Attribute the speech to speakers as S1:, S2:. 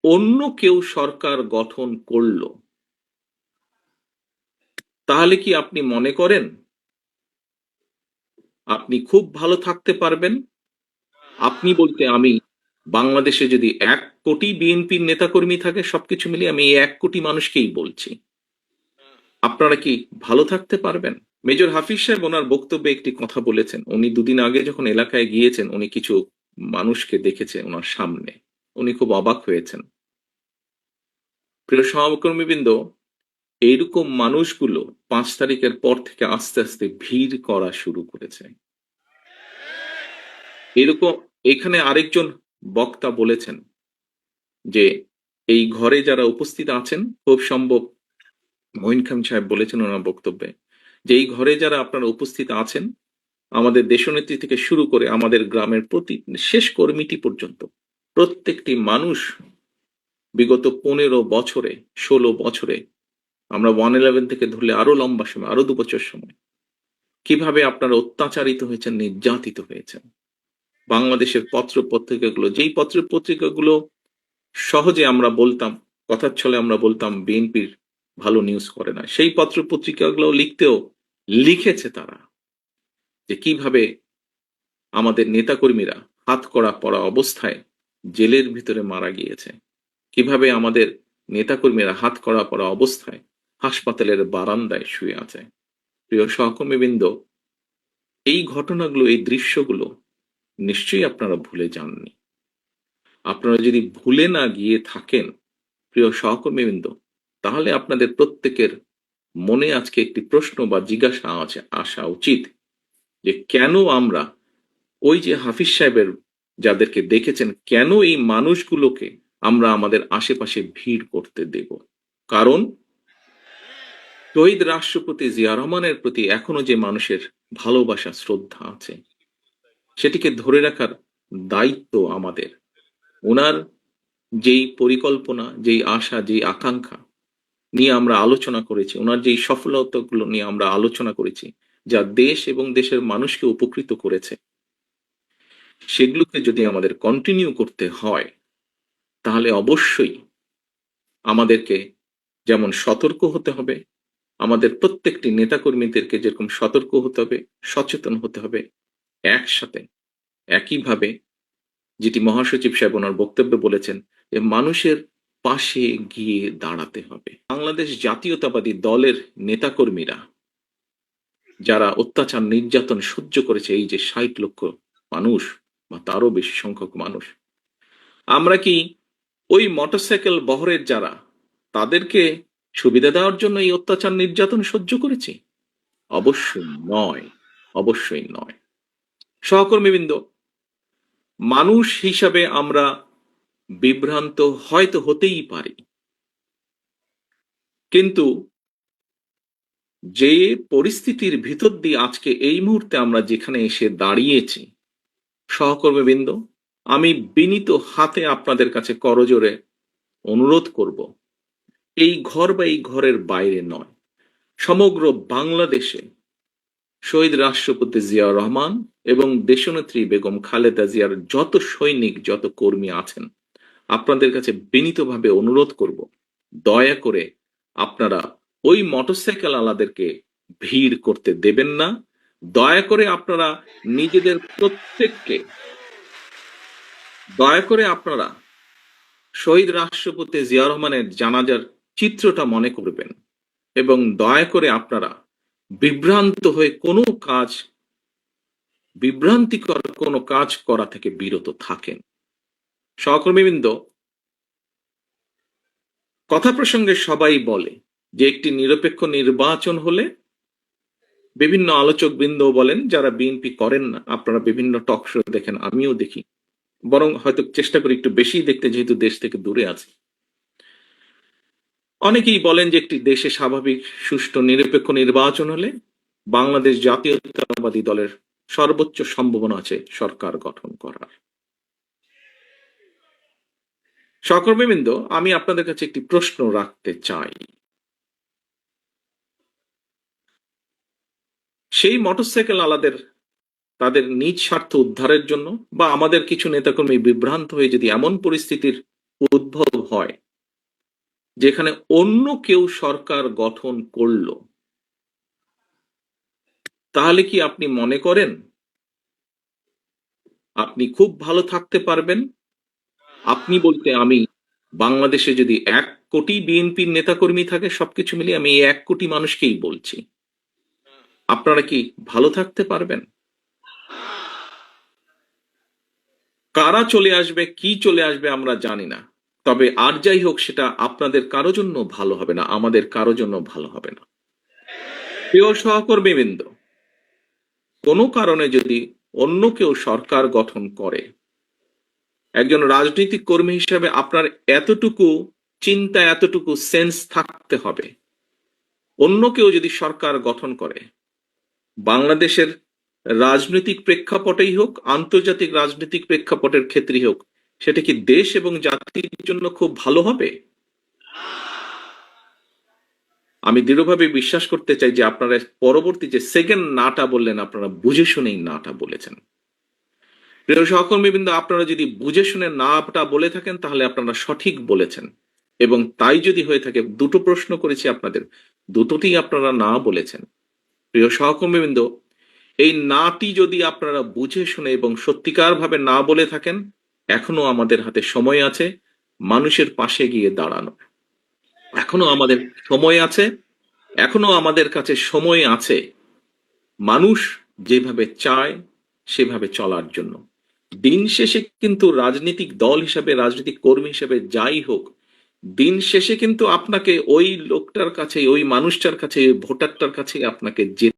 S1: অন্য কেউ সরকার গঠন করলো, তাহলে কি আপনি মনে করেন আপনি খুব ভালো থাকতে পারবেন? আপনি বলতে আমি, বাংলাদেশে যদি 1 কোটি বিএনপির নেতাকর্মী থাকে সবকিছু মিলিয়ে, আমি এই 1 কোটি মানুষকেই বলছি, আপনারা কি ভালো থাকতে পারবেন? মেজর হাফিজ সাহেব ওনার বক্তব্যে একটি কথা বলেছেন। উনি দুদিন আগে যখন এলাকায় গিয়েছেন, উনি কিছু মানুষকে দেখেছেন ওনার সামনে, উনি খুব অবাক হয়েছেন। প্রিয় সহকর্মীবৃন্দ, এইরকম মানুষগুলো 5 তারিখের পর থেকে আস্তে আস্তে ভিড় করা শুরু করেছে। এরকম এখানে আরেকজন বক্তা বলেছেন যে এই ঘরে যারা উপস্থিত আছেন, খুব সম্ভব মঈন খান সাহেব বলেছেন ওনার বক্তব্যে, যে এই ঘরে যারা আপনারা উপস্থিত আছেন, আমাদের দেশনেত্রী থেকে শুরু করে আমাদের গ্রামের প্রতি শেষ কর্মীটি পর্যন্ত, প্রত্যেকটি মানুষ বিগত 15 বছরে, 16 বছরে, আমরা 111 থেকে ধরলে আরো লম্বা সময়, আরো 2 বছর সময়, কিভাবে আপনারা অত্যাচারিত হয়েছেন, নির্যাতিত হয়েছেন। বাংলাদেশের পত্র পত্রিকাগুলো, যেই পত্র পত্রিকাগুলো সহজে আমরা বলতাম, কথার ছলে আমরা বলতাম বিএনপির ভালো নিউজ করে না, সেই পত্র পত্রিকাগুলো লিখতেও লিখেছে তারা যে কিভাবে আমাদের নেতাকর্মীরা হাতকড়া পরা অবস্থায় জেলের ভিতরে মারা গিয়েছে, কিভাবে আমাদের নেতাকর্মীরা হাতকড়া পরা অবস্থায় হাসপাতালের বারান্দায় শুয়ে আছে। প্রিয় সহকর্মীবৃন্দ, এই ঘটনাগুলো, এই দৃশ্যগুলো নিশ্চয়ই আপনারা ভুলে যাননি। আপনারা যদি ভুলে না গিয়ে থাকেন প্রিয় সহকর্মীবৃন্দ, তাহলে আপনাদের প্রত্যেকের মনে আজকে একটি প্রশ্ন বা জিজ্ঞাসা আসা উচিত যে কেন আমরা ওই যে হাফিজ সাহেবের যাদেরকে দেখেছেন, কেন এই মানুষগুলোকে আমরা আমাদের আশেপাশে ভিড় করতে দেব? কারণ শহীদ রাষ্ট্রপতি জিয়া রহমানের প্রতি এখনো যে মানুষের ভালোবাসা, শ্রদ্ধা আছে, সেটিকে ধরে রাখার দায়িত্ব আমাদের। ওনার যেই পরিকল্পনা, যেই আশা, যেই আকাঙ্ক্ষা নিয়ে আমরা আলোচনা করেছি, ওনার যেই সফলতাগুলো নিয়ে আমরা আলোচনা করেছি, যা দেশ এবং দেশের মানুষকে উপকৃত করেছে, সেগুলোকে যদি আমাদের কন্টিনিউ করতে হয়, তাহলে অবশ্যই আমাদেরকে যেমন সতর্ক হতে হবে, আমাদের প্রত্যেকটি নেতাকর্মীদেরকে যেরকম সতর্ক হতে হবে, সচেতন হতে হবে, একসাথে একইভাবে যেটি মহাসচিব সাহেব ওনার বক্তব্যে বলেছেন, যে মানুষের পাশে গিয়ে দাঁড়াতে হবে। বাংলাদেশ জাতীয়তাবাদী দলের নেতাকর্মীরা যারা অত্যাচার, নির্যাতন সহ্য করেছে, এই যে 60 লক্ষ মানুষ বা তারও বেশি সংখ্যক মানুষ, আমরা কি ওই মোটরসাইকেল বহরের যারা, তাদেরকে সুবিধা দেওয়ার জন্য এই অত্যাচার, নির্যাতন সহ্য করেছি? অবশ্যই নয়, অবশ্যই নয়। সহকর্মীবৃন্দ, মানুষ হিসাবে আমরা বিভ্রান্ত হয়তো হতেই পারি, কিন্তু যে পরিস্থিতির ভিতর দিয়ে আজকে এই মুহূর্তে আমরা যেখানে এসে দাঁড়িয়েছি, সহকর্মীবৃন্দ, আমি বিনীত হাতে আপনাদের কাছে করজোড়ে অনুরোধ করব, এই ঘর বা এই ঘরের বাইরে নয়, সমগ্র বাংলাদেশে শহীদ রাষ্ট্রপতি জিয়াউর রহমান এবং দেশনেত্রী বেগম খালেদা জিয়ার যত সৈনিক, যত কর্মী আছেন, আপনাদের কাছে বিনীতভাবে অনুরোধ করব, দয়া করে আপনারা ওই মোটরসাইকেল আলাদেরকে ভিড় করতে দেবেন না। দয়া করে আপনারা নিজেদের প্রত্যেককে, দয়া করে আপনারা শহীদ রাষ্ট্রপতি জিয়া রহমানের জানাজার চিত্রটা মনে করবেন এবং দয়া করে আপনারা বিভ্রান্ত হয়ে কোনো কাজ, বিভ্রান্তিকর কোনো কাজ করা থেকে বিরত থাকেন। সহকর্মীবৃন্দ, কথা প্রসঙ্গে সবাই বলে যে একটি নিরপেক্ষ নির্বাচন হলে, বিভিন্ন আলোচক বৃন্দ বলেন যারা বিএনপি করেন না, আপনারা বিভিন্ন টক শো দেখেন, আমিও দেখি, বরং হয়তো চেষ্টা করি একটু বেশি দেখতে, যেহেতু দেশ থেকে দূরে আছি। অনেকেই বলেন যে একটি দেশে স্বাভাবিক, সুষ্ঠু, নিরপেক্ষ নির্বাচন হলে বাংলাদেশ জাতীয়তাবাদী দলের সর্বোচ্চ সম্ভাবনা আছে সরকার গঠন করার। সহকর্মীবৃন্দ, আমি আপনাদের কাছে একটি প্রশ্ন রাখতে চাই। সেই মোটরসাইকেল আলাদের তাদের নিজ স্বার্থ উদ্ধারের জন্য, বা আমাদের কিছু নেতাকর্মী বিভ্রান্ত হয়ে যদি এমন পরিস্থিতির উদ্ভব হয়, যেখানে অন্য কেউ সরকার গঠন করলো, তাহলে কি আপনি মনে করেন আপনি খুব ভালো থাকতে পারবেন? আপনি বলতে আমি, বাংলাদেশে যদি 1 কোটি বিএনপির নেতাকর্মী থাকে, সবকিছু মিলিয়ে আমি এই 1 কোটি মানুষকেই বলছি, আপনারা কি ভালো থাকতে পারবেন? কারা চলে আসবে, কি চলে আসবে আমরা জানি না। তবে আর যাই হোক, সেটা আপনাদের কারো জন্য ভালো হবে না, আমাদের কারো জন্য ভালো হবে না। প্রিয় সহকর্মীবৃন্দ, কোনো কারণে যদি অন্য কেউ সরকার গঠন করে, একজন রাজনৈতিক কর্মী হিসেবে আপনার এতটুকু চিন্তা, এতটুকু সেন্স থাকতে হবে, অন্য কেউ যদি সরকার গঠন করে, বাংলাদেশের রাজনৈতিক প্রেক্ষাপটেই হোক, আন্তর্জাতিক রাজনৈতিক প্রেক্ষাপটের ক্ষেত্রেই হোক, সেটা কি দেশ এবং জাতির জন্য খুব ভালো হবে? আমি দৃঢ়ভাবে বিশ্বাস করতে চাই যে আপনারা পরবর্তী যে সেকেন্ড নাটা বললেন, আপনারা বুঝে শুনেই নাটা বলেছেন। প্রিয় সহকর্মীবৃন্দ, আপনারা যদি বুঝে শুনে নাটা বলে থাকেন, তাহলে আপনারা সঠিক বলেছেন। এবং তাই যদি হয়ে থাকে, দুটো প্রশ্ন করেছি আপনাদের, দুটোতেই আপনারা না বলেছেন। প্রিয় সহকর্মীবৃন্দ, এই নাটি যদি আপনারা বুঝে শুনে এবং সত্যিকার ভাবে না বলে থাকেন, এখনো আমাদের হাতে সময় আছে মানুষের পাশে গিয়ে দাঁড়ানো। এখনো আমাদের সময় আছে, এখনো আমাদের কাছে সময় আছে মানুষ যেভাবে চায় সেভাবে চলার জন্য। দিন শেষে কিন্তু রাজনৈতিক দল হিসাবে, রাজনৈতিক কর্মী হিসেবে যাই হোক, দিন শেষে কিন্তু আপনাকে ওই লোকটার কাছে, ওই মানুষটার কাছে, ওই ভোটারটার কাছে আপনাকে যেতে